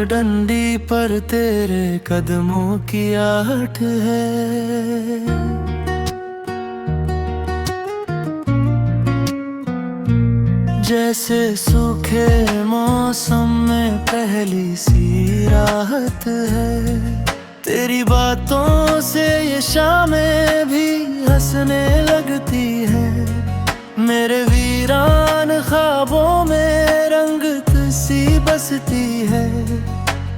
पगडंडी पर तेरे कदमों की आहट है। जैसे सूखे मौसम में पहली सी राहत है। तेरी बातों से ये शामें भी हंसने लगती है। मेरे वीरान ख्वाबों में रंगत सी बसती है।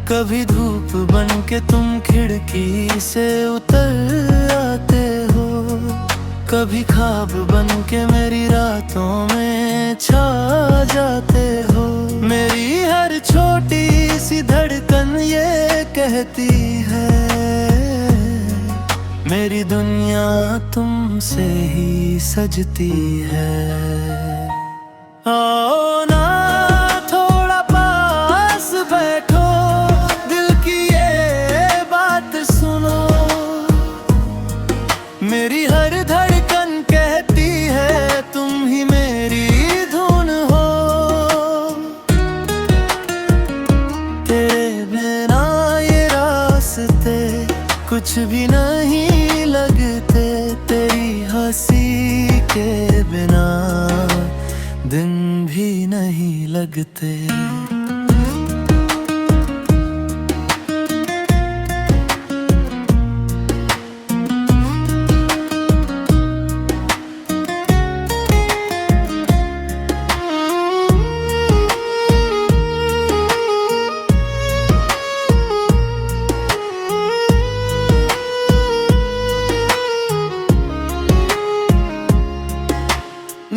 कभी धूप बन के तुम खिड़की से उतर आते हो, कभी ख्वाब बन के मेरी रातों में छा जाते हो। मेरी हर छोटी सी धड़कन ये कहती है, मेरी दुनिया तुमसे ही सजती है। आओ ना थोड़ा पास बैठो, दिल की ये बात सुनो। मेरी हर धड़कन कहती है तुम ही मेरी धुन हो। तेरे बिना ये रास्ते कुछ भी नहीं लगते। तेरी हंसी के बिना दिन भी नहीं लगते।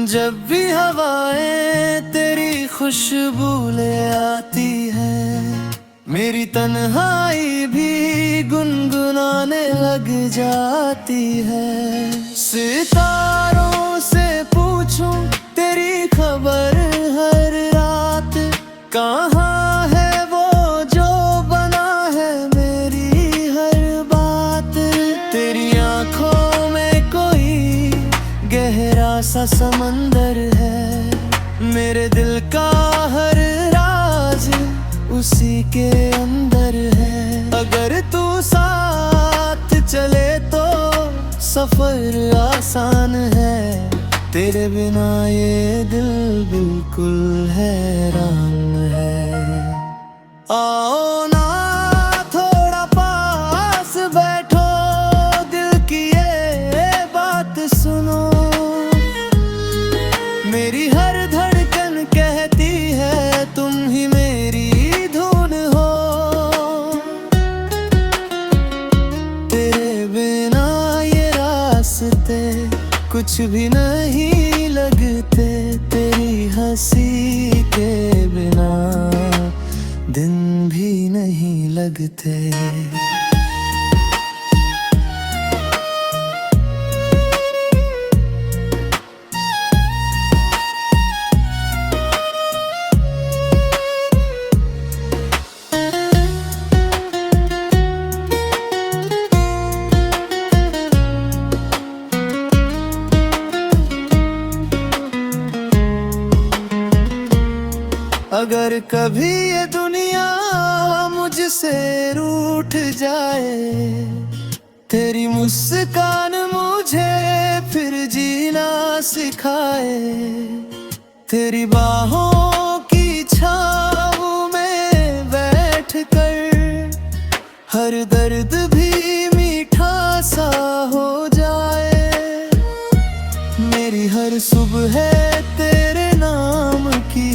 जब भी हवाएं तेरी खुशबू ले आती है, मेरी तन्हाई भी गुनगुनाने लग जाती है। सितारों से पूछूं तेरी खबर हर रात, कहाँ है वो जो बना है मेरी हर बात। तेरी आंखों में कोई गहरा सा समंदर है, मेरे दिल का हर राज उसी के अंदर है। अगर तू साथ चले तो सफर आसान है, तेरे बिना ये दिल बिल्कुल हैरान है। आओ ना थोड़ा पास बैठो, दिल की ये बात सुनो। मेरी हर धड़कन कहती है तुम ही मेरी धुन हो। तेरे बिना ये रास्ते कुछ भी नहीं लगते। तेरी हंसी के बिना दिन भी नहीं लगते। अगर कभी ये दुनिया मुझसे रूठ जाए, तेरी मुस्कान मुझे फिर जीना सिखाए। तेरी बाहों की छाँव में बैठ कर हर दर्द भी मीठा सा हो जाए। मेरी हर सुबह तेरे नाम की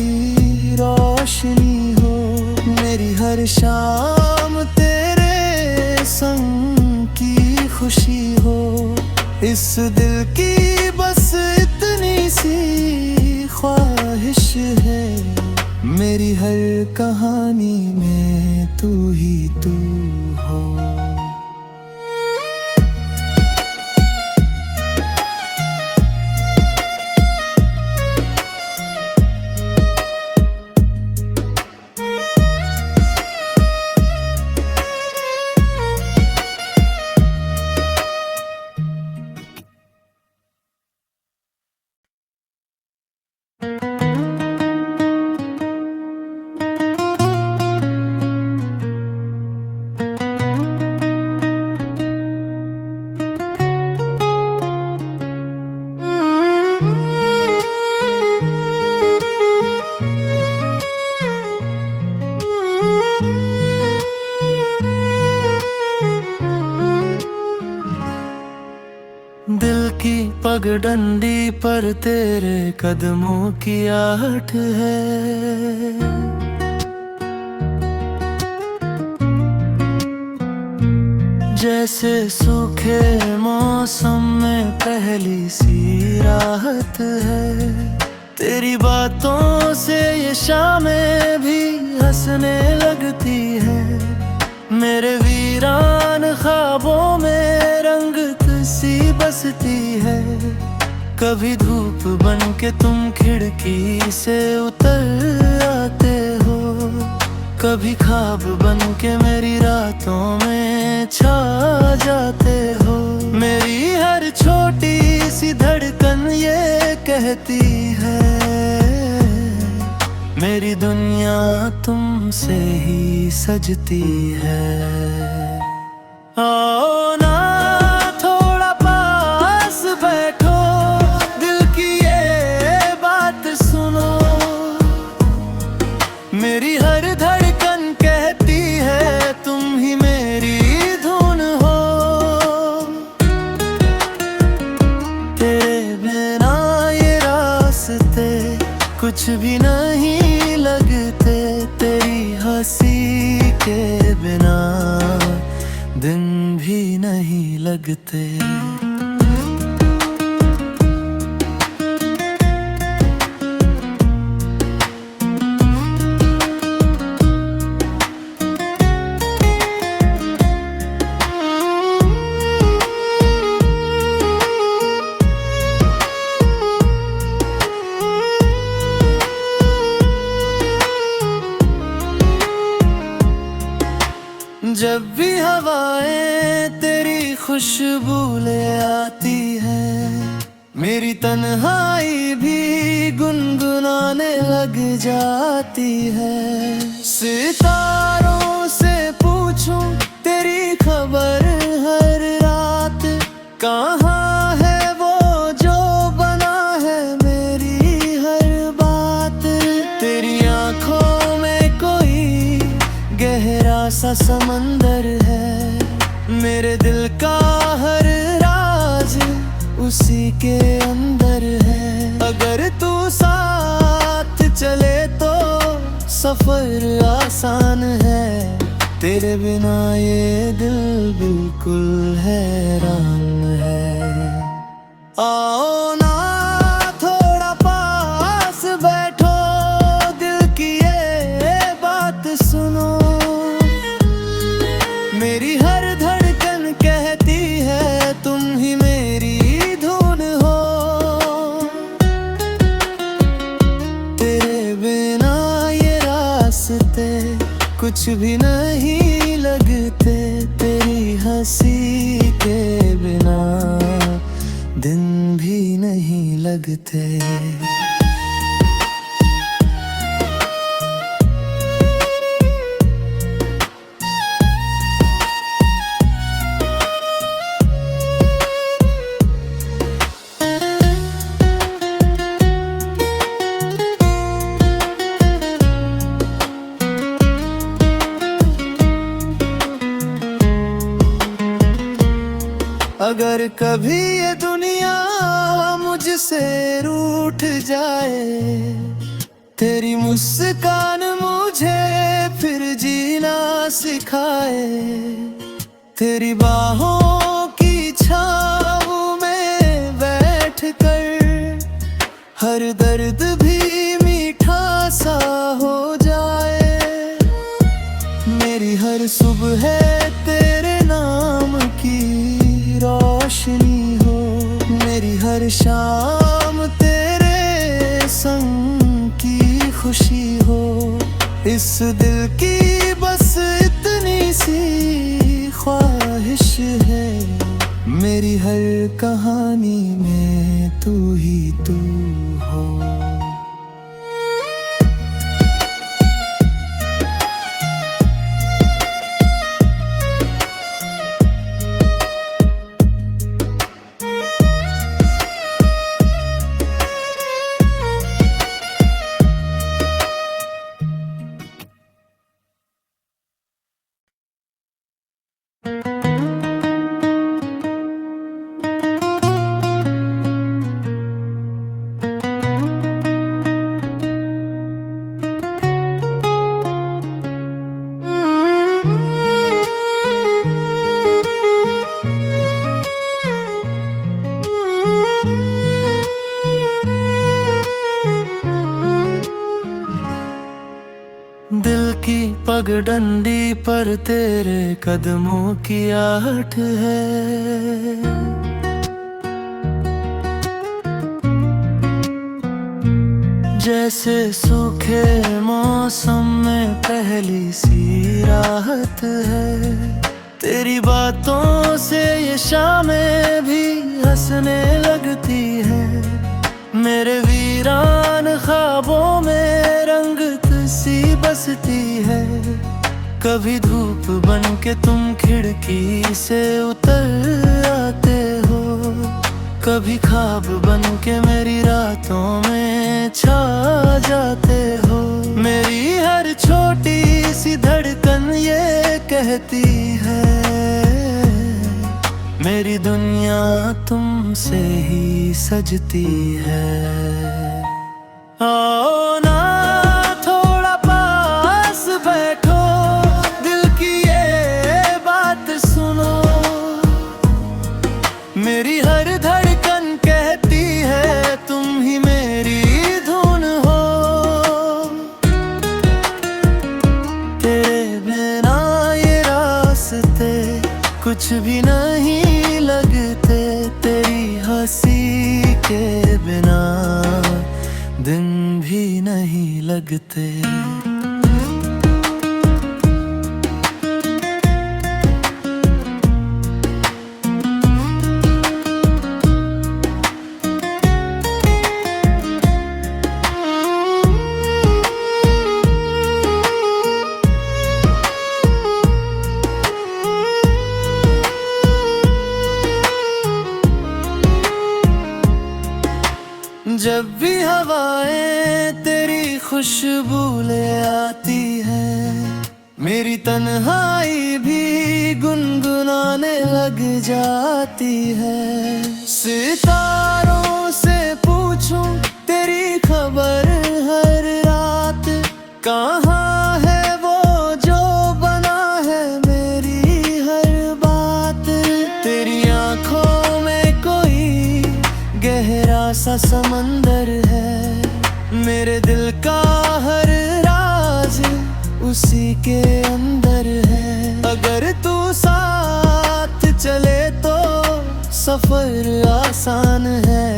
रोशनी हो, मेरी हर शाम तेरे संग की खुशी हो। इस दिल की बस इतनी सी ख्वाहिश है, मेरी हर कहानी में तू ही तू हो। पगडंडी पर तेरे कदमों की आहट है। जैसे सूखे मौसम में पहली सी राहत है। तेरी बातों से ये शामें भी हंसने लगती है। मेरे वीरान ख्वाबों में रंगत सी बसती है। कभी धूप बन के तुम खिड़की से उतर आते हो, कभी ख्वाब बन के मेरी रातों में छा जाते हो। मेरी हर छोटी सी धड़कन ये कहती है, मेरी दुनिया तुमसे ही सजती है। आओ ना थोड़ा पास बैठो, दिल की ये बात सुनो। मेरी हर धड़कन कहती है तुम ही मेरी धुन हो। तेरे बिना ये रास्ते कुछ भी नहीं लगते। तेरी हंसी के बिना दिन भी नहीं लगते। जब भी हवाएं तेरी खुशबू ले आती है, मेरी तन्हाई भी गुनगुनाने लग जाती है। सितारों से पूछूं तेरी खबर हर रात, कहाँ है वो जो बना है मेरी हर बात। तेरी आंखों में कोई गहरा सा समंदर है, मेरे दिल का हर राज उसी के अंदर है। अगर तू साथ चले तो सफर आसान है, तेरे बिना ये दिल बिल्कुल हैरान है। आओ ना थोड़ा पास बैठो, दिल की ये बात सुनो। मेरी हर धड़कन कहती है तुम ही मेरी धुन हो। तेरे बिना ये रास्ते कुछ भी नहीं लगते। तेरी हंसी के बिना दिन भी नहीं लगते। अगर कभी ये दुनिया मुझसे रूठ जाए, तेरी मुस्कान मुझे फिर जीना सिखाए। तेरी बाहों की छाँव में बैठ कर हर दर्द भी मीठा सा हो जाए। मेरी हर सुबह तेरे नाम की रोशनी हो, मेरी हर शाम तेरे संग की खुशी हो। इस दिल की बस इतनी सी ख्वाहिश है, मेरी हर कहानी में तू ही तू हो। पगडंडी पर तेरे कदमों की आहट है। जैसे सूखे मौसम में पहली सी राहत है। तेरी बातों से ये शामें भी हंसने लगती है। मेरे वीरान ख्वाबों में रंगत सी बसती है। कभी धूप बन के तुम खिड़की से उतर आते हो, कभी ख्वाब बन के मेरी रातों में छा जाते हो। मेरी हर छोटी सी धड़कन ये कहती है, मेरी दुनिया तुमसे ही सजती है। आओ ना थोड़ा पास बैठो, दिल की ये बात सुनो। मेरी हर धड़कन कहती है तुम ही मेरी धुन हो। तेरे बिना ये रास्ते कुछ भी नहीं लगते। तेरी हंसी के बिना दिन भी नहीं लगते। जब भी हवाएं तेरी खुशबू ले आती है, मेरी तन्हाई भी गुनगुनाने लग जाती है। सितारों से पूछूं तेरी खबर हर रात, कहाँ है वो जो बना है मेरी हर बात। तेरी आंखों में कोई गहरा सा समंदर है, मेरे दिल का हर राज उसी के अंदर है। अगर तू साथ चले तो सफर आसान है।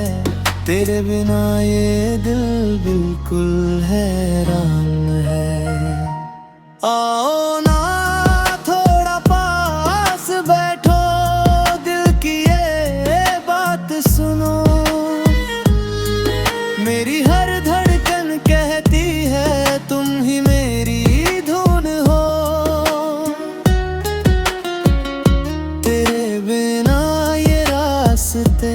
तेरे बिना ये दिल बिल्कुल हैरान है। आओ ना थोड़ा पास बैठो, दिल की ये बात सुनो। मेरी हर धड़कन कहती है तुम ही मेरी धुन हो। तेरे बिना ये रास्ते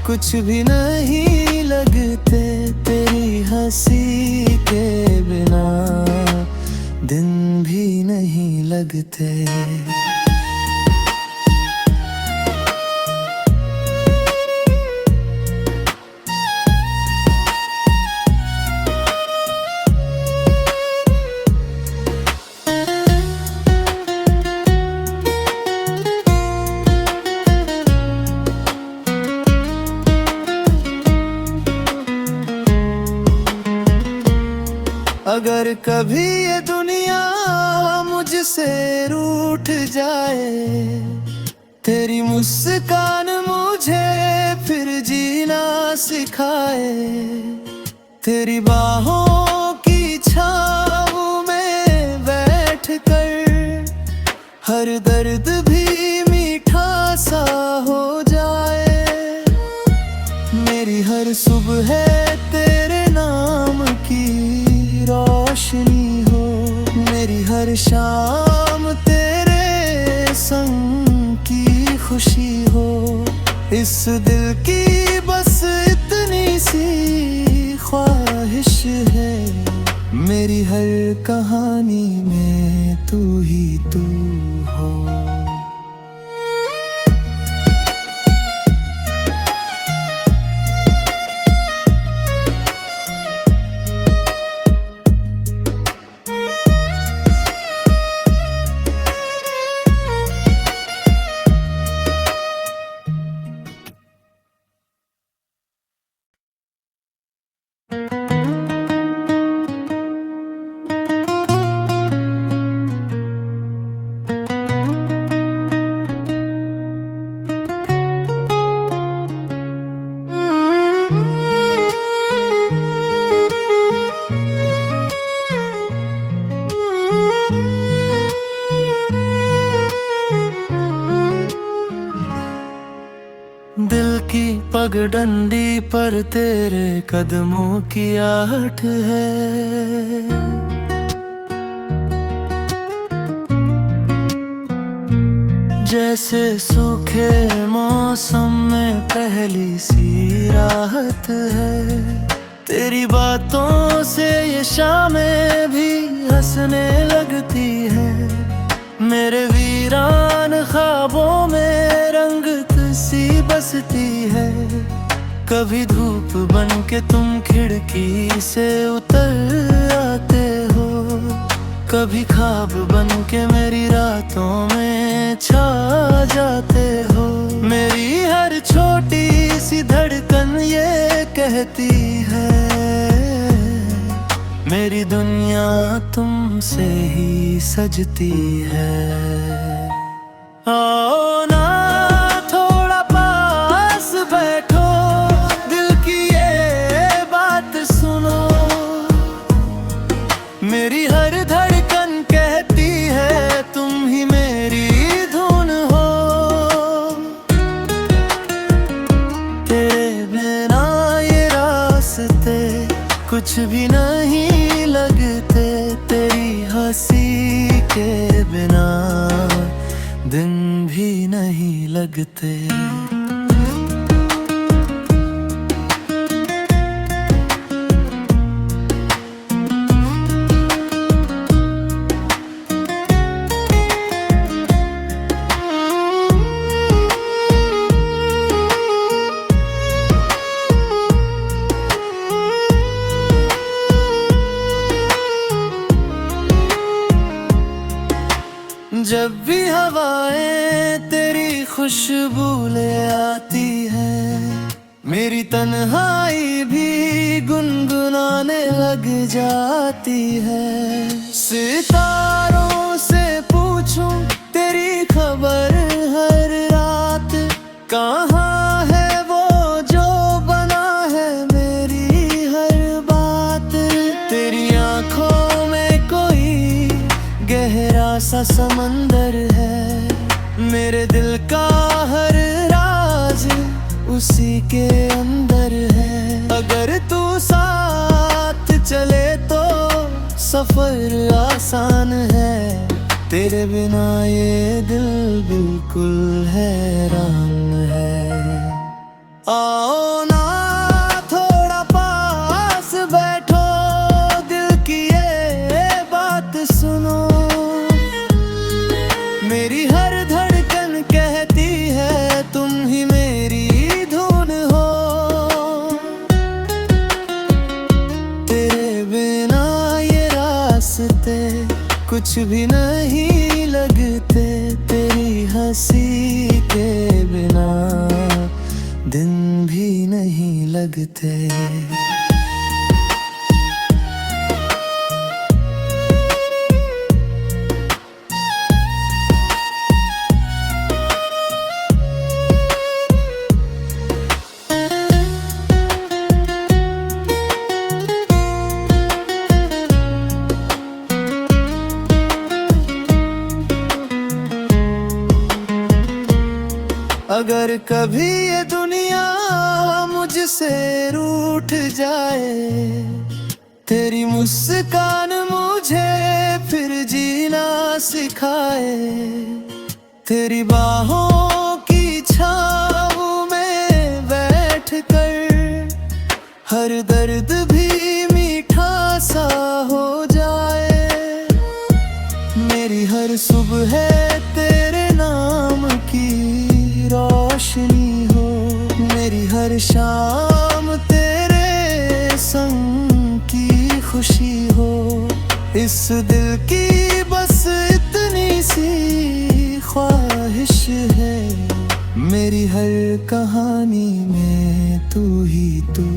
कुछ भी नहीं लगते। तेरी हंसी के बिना दिन भी नहीं लगते। अगर कभी ये दुनिया मुझसे रूठ जाए, तेरी मुस्कान मुझे फिर जीना सिखाए। तेरी बाहों की छाँव में बैठ कर हर दर्द भी मीठा सा हो जाए। मेरी हर सुबह तेरे नाम की रोशनी हो, मेरी हर शाम तेरे संग की खुशी हो। इस दिल की बस इतनी सी ख्वाहिश है, मेरी हर कहानी में तू ही तू हो। पगडंडी पर तेरे कदमों की आहट है। जैसे सूखे मौसम में पहली सी राहत है। तेरी बातों से ये शामें भी हंसने लगती है। मेरे वीरान ख्वाबों में रंगत सी बसती है। कभी धूप बन के तुम खिड़की से उतर आते हो, कभी ख्वाब बन के मेरी रातों में छा जाते हो। मेरी हर छोटी सी धड़कन ये कहती है, मेरी दुनिया तुमसे ही सजती है। आओ ना थोड़ा पास बैठो, दिल की ये बात सुनो। मेरी हर धड़कन कहती है तुम ही मेरी धुन हो। तेरे बिना ये रास्ते कुछ भी नहीं लगते। तेरी हंसी के बिना दिन भी नहीं लगते। जब भी हवाएं तेरी खुशबू ले आती है, मेरी तन्हाई भी गुनगुनाने लग जाती है। सितारों से पूछूं तेरी खबर हर रात, कहाँ है वो जो बना है मेरी हर बात। तेरी आंखों में कोई गहरा सा समंदर है, मेरे दिल का हर राज उसी के अंदर है। अगर तू साथ चले तो सफर आसान है, तेरे बिना ये दिल बिल्कुल हैरान है। आओ ना थोड़ा पास बैठो, दिल की ये बात सुनो। मेरी हर धड़कन कहती है तुम ही मेरी धुन हो। तेरे बिना ये रास्ते कुछ भी नहीं लगते। तेरी हंसी के बिना दिन भी नहीं लगते। अगर कभी ये दुनिया मुझसे रूठ जाए, तेरी मुस्कान मुझे फिर जीना सिखाए। तेरी बाहों की छाँव में बैठ कर हर दर्द भी मीठा सा हो जाए। मेरी हर सुबह तेरे नाम की रोशनी हो, मेरी हर शाम तेरे संग की खुशी हो। इस दिल की बस इतनी सी ख्वाहिश है, मेरी हर कहानी में तू ही तू।